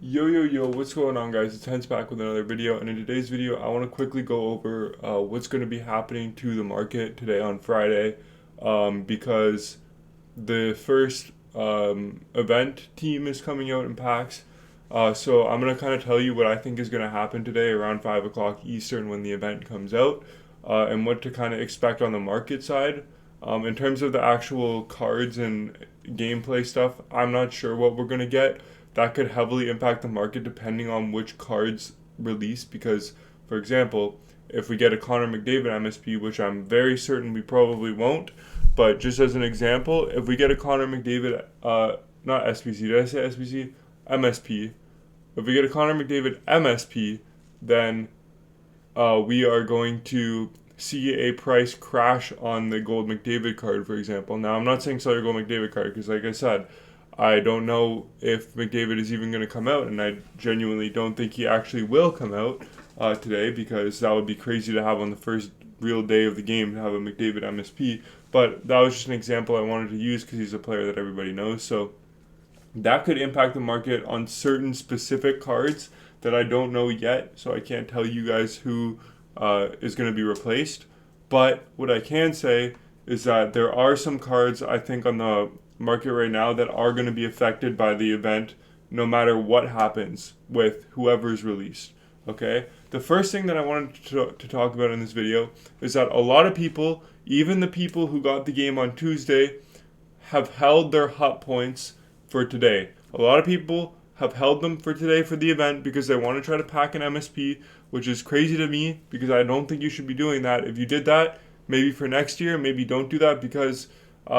Yo, what's going on, guys? It's Hens back with another video, and in today's video, I want to quickly go over what's going to be happening to the market today on Friday, because the first event team is coming out in packs. So I'm going to kind of tell you what I think is going to happen today around 5 o'clock Eastern when the event comes out, and what to kind of expect on the market side. In terms of the actual cards and gameplay stuff, I'm not sure what we're going to get. That could heavily impact the market depending on which cards release. Because, for example, if we get a Connor McDavid MSP, which I'm very certain we probably won't, but just as an example, if we get a Connor McDavid, not SPC, did I say SPC? MSP. If we get a Connor McDavid MSP, then we are going to see a price crash on the gold McDavid card, for example. Now, I'm not saying sell your gold McDavid card because, like I said, I don't know if McDavid is even going to come out, and I genuinely don't think he actually will come out today, because that would be crazy to have on the first real day of the game to have a McDavid MSP. But that was just an example I wanted to use because he's a player that everybody knows. So that could impact the market on certain specific cards that I don't know yet. So I can't tell you guys who is going to be replaced. But what I can say is that there are some cards I think on the market right now that are going to be affected by the event no matter what happens with whoever's released. Okay? The first thing that I wanted to talk about in this video is that a lot of people, even the people who got the game on Tuesday, have held their hut points for today. A lot of people have held them for today for the event because they want to try to pack an MSP, which is crazy to me because I don't think you should be doing that. If you did that, maybe for next year, maybe don't do that, because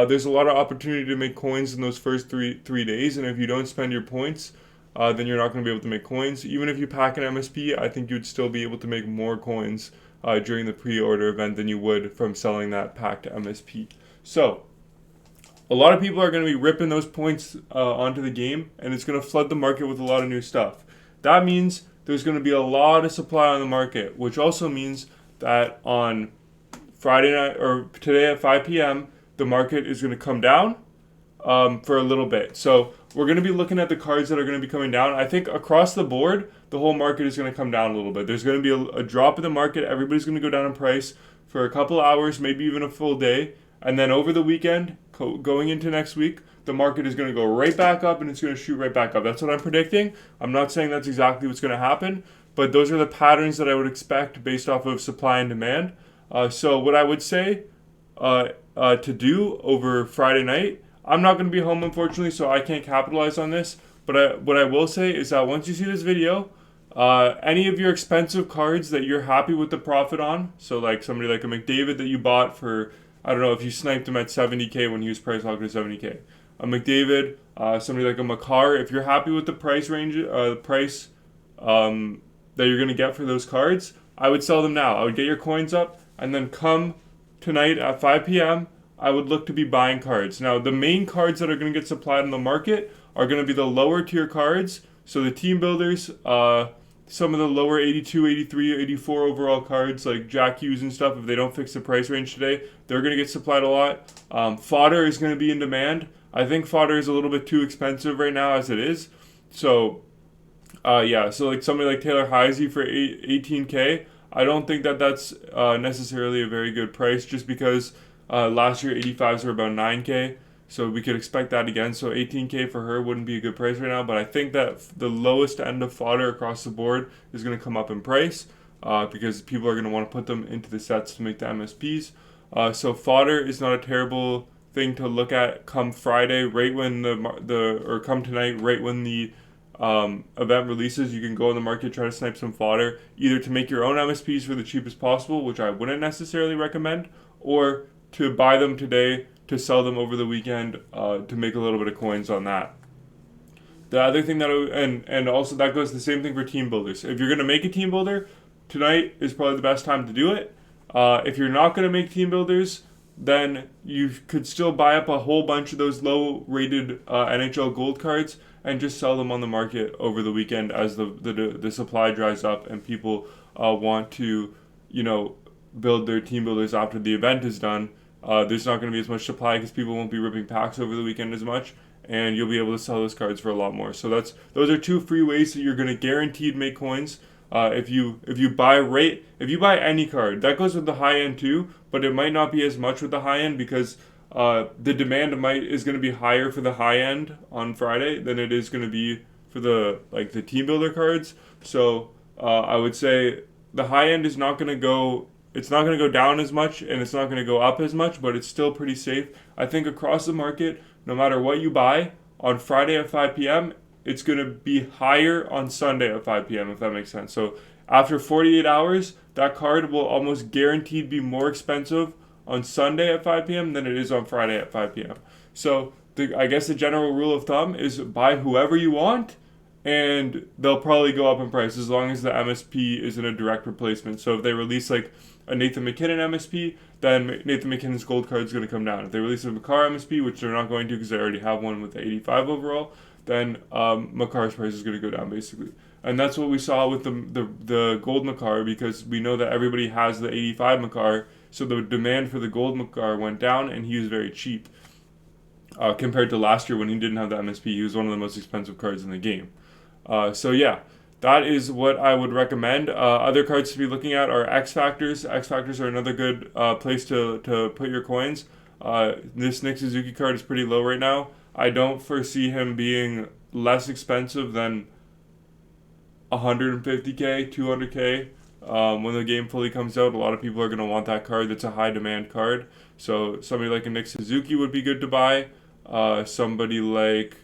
there's a lot of opportunity to make coins in those first three days, and if you don't spend your points, then you're not going to be able to make coins. Even if you pack an MSP, I think you'd still be able to make more coins during the pre-order event than you would from selling that packed MSP. So a lot of people are going to be ripping those points onto the game, and it's going to flood the market with a lot of new stuff. That means there's going to be a lot of supply on the market, which also means that on Friday night or today at 5 p.m., the market is going to come down for a little bit. So we're going to be looking at the cards that are going to be coming down. I think across the board, the whole market is going to come down a little bit. There's going to be a drop in the market. Everybody's going to go down in price for a couple hours, maybe even a full day. And then over the weekend, going into next week, the market is going to go right back up and it's going to shoot right back up. That's what I'm predicting. I'm not saying that's exactly what's going to happen, but those are the patterns that I would expect based off of supply and demand. So what I would say to do over Friday night, I'm not going to be home, unfortunately, so I can't capitalize on this. But what I will say is that once you see this video, any of your expensive cards that you're happy with the profit on, so like somebody like a McDavid that you bought for, I don't know, if you sniped him at 70K when he was price locked at 70K. A McDavid, somebody like a Makar, if you're happy with the price range, price that you're going to get for those cards, I would sell them now. I would get your coins up, and then come tonight at 5 p.m., I would look to be buying cards. Now, the main cards that are going to get supplied in the market are going to be the lower tier cards. So the team builders, some of the lower 82, 83, 84 overall cards like Jack Hughes and stuff, if they don't fix the price range today, they're going to get supplied a lot. Fodder is going to be in demand. I think fodder is a little bit too expensive right now as it is. So, so like somebody like Taylor Heisey for 18K, I don't think that that's necessarily a very good price, just because last year 85s were about 9K, so we could expect that again. So 18K for her wouldn't be a good price right now, but I think that the lowest end of fodder across the board is going to come up in price because people are going to want to put them into the sets to make the MSPs. So fodder is not a terrible thing to look at come Friday, right when or come tonight, right when the event releases. You can go in the market, try to snipe some fodder, either to make your own MSPs for the cheapest possible, which I wouldn't necessarily recommend, or to buy them today to sell them over the weekend to make a little bit of coins on that. The other thing that and also that goes the same thing for team builders. If you're going to make a team builder, tonight is probably the best time to do it. If you're not going to make team builders, then you could still buy up a whole bunch of those low rated NHL gold cards and just sell them on the market over the weekend as the supply dries up and people want to, build their team builders after the event is done. There's not going to be as much supply because people won't be ripping packs over the weekend as much, and you'll be able to sell those cards for a lot more. So those are two free ways that you're going to guaranteed make coins. If you buy any card, that goes with the high end too, but it might not be as much with the high end because the demand is going to be higher for the high end on Friday than it is going to be for the team builder cards. So I would say the high end is not going to go. It's not going to go down as much and it's not going to go up as much, but it's still pretty safe. I think across the market, no matter what you buy on Friday at 5 p.m., it's going to be higher on Sunday at 5 p.m., if that makes sense. So after 48 hours, that card will almost guaranteed be more expensive on Sunday at 5 p.m. than it is on Friday at 5 p.m. So I guess the general rule of thumb is buy whoever you want, and they'll probably go up in price as long as the MSP isn't a direct replacement. So if they release like a Nathan McKinnon MSP, then Nathan McKinnon's gold card is going to come down. If they release a Makar MSP, which they're not going to because they already have one with the 85 overall, then Makar's price is going to go down basically. And that's what we saw with the gold Makar, because we know that everybody has the 85 Makar, so the demand for the gold Makar went down and he was very cheap. Compared to last year when he didn't have the MSP, he was one of the most expensive cards in the game. So yeah, that is what I would recommend. Other cards to be looking at are X Factors. X Factors are another good place to put your coins. This Nick Suzuki card is pretty low right now. I don't foresee him being less expensive than 150k, 200k. When the game fully comes out, a lot of people are going to want that card. That's a high demand card. So somebody like a Nick Suzuki would be good to buy. Somebody like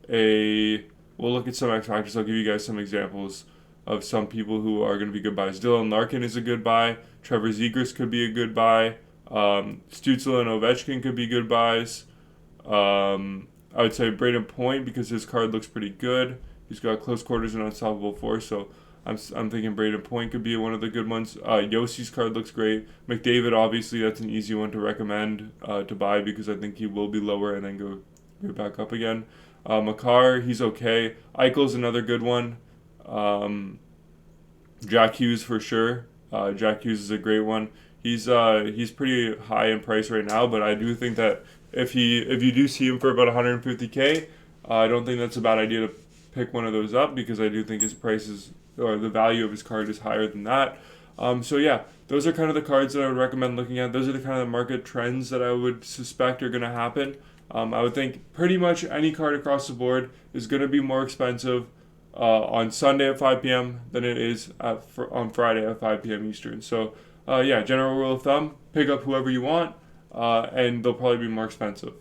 we'll look at some X Factors. I'll give you guys some examples of some people who are going to be good buys. Dylan Larkin is a good buy. Trevor Zegras could be a good buy. Stützle and Ovechkin could be good buys. I would say Braden Point because his card looks pretty good. He's got close quarters and unstoppable force, so I'm thinking Braden Point could be one of the good ones. Yossi's card looks great. McDavid, obviously, that's an easy one to recommend to buy because I think he will be lower and then go back up again. Makar, he's okay. Eichel's another good one. Jack Hughes for sure. Jack Hughes is a great one. He's pretty high in price right now, but I do think that if you do see him for about 150k, I don't think that's a bad idea to pick one of those up because I do think his price is, or the value of his card is higher than that. So yeah, those are kind of the cards that I would recommend looking at. Those are the kind of market trends that I would suspect are going to happen. I would think pretty much any card across the board is going to be more expensive on Sunday at 5 p.m. than it is on Friday at 5 p.m. Eastern. So yeah, general rule of thumb, pick up whoever you want, and they'll probably be more expensive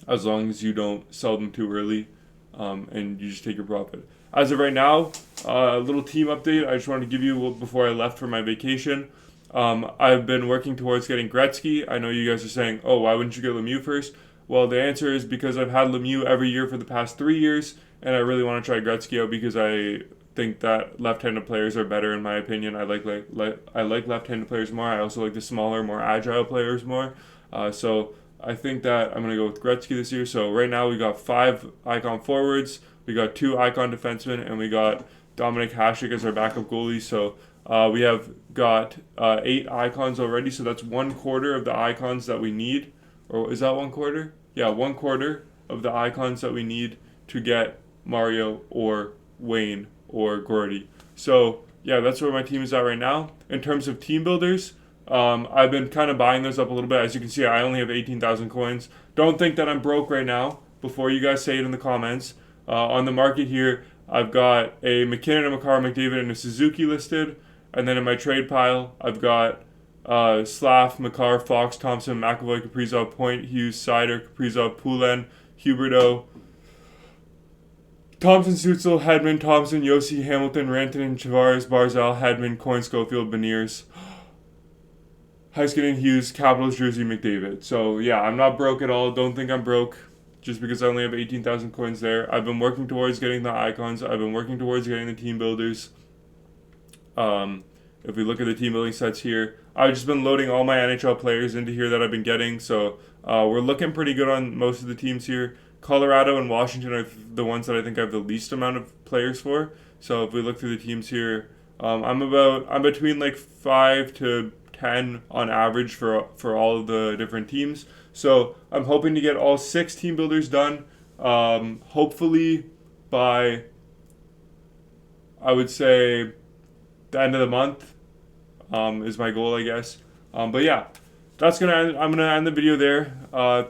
as long as you don't sell them too early and you just take your profit. As of right now, a little team update I just wanted to give you before I left for my vacation. I've been working towards getting Gretzky. I know you guys are saying, oh, why wouldn't you get Lemieux first? Well, the answer is because I've had Lemieux every year for the past 3 years, and I really want to try Gretzky out because I think that left-handed players are better in my opinion. I like left-handed players more. I also like the smaller, more agile players more. So I think that I'm going to go with Gretzky this year. So right now we got 5 icon forwards, we got 2 icon defensemen, and we got Dominic Hasek as our backup goalie. So we have got 8 icons already. So that's 1/4 of the icons that we need. Or is that 1/4? Yeah, 1/4 of the icons that we need to get Mario or Wayne or Gordy. So yeah, that's where my team is at right now. In terms of team builders, I've been kind of buying those up a little bit. As you can see, I only have 18,000 coins. Don't think that I'm broke right now before you guys say it in the comments. On the market here, I've got a McKinnon, a Makar, McDavid, and a Suzuki listed. And then in my trade pile, I've got Slav, Makar, Fox, Thompson, McAvoy, Kaprizov, Point, Hughes, Sider, Kaprizov, Poulin, Huberdeau, Thompson, Stützle, Hedman, Thompson, Yossi, Hamilton, Rantanen, Tavares, Barzal, Hedman, Coyne, Schofield, Beniers, Heiskanen, Hughes, Capitals, Jersey, McDavid. So yeah, I'm not broke at all. Don't think I'm broke just because I only have 18,000 coins there. I've been working towards getting the icons. I've been working towards getting the team builders. If we look at the team building sets here, I've just been loading all my NHL players into here that I've been getting. So we're looking pretty good on most of the teams here. Colorado and Washington are the ones that I think I have the least amount of players for. So if we look through the teams here, I'm between like 5 to 10 on average for all of the different teams. So I'm hoping to get all 6 team builders done Hopefully by, I would say, the end of the month is my goal, I guess. But yeah, I'm gonna end the video there.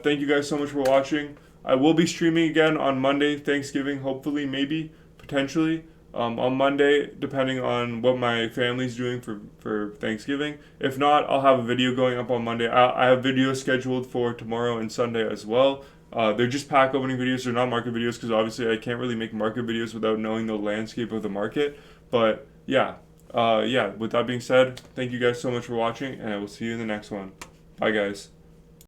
Thank you guys so much for watching. I will be streaming again on Monday, Thanksgiving, hopefully, maybe, potentially. On Monday, depending on what my family's doing for Thanksgiving. If not, I'll have a video going up on Monday. I have videos scheduled for tomorrow and Sunday as well. They're just pack opening videos. They're not market videos because obviously I can't really make market videos without knowing the landscape of the market. But yeah, with that being said, thank you guys so much for watching, and I will see you in the next one. Bye, guys.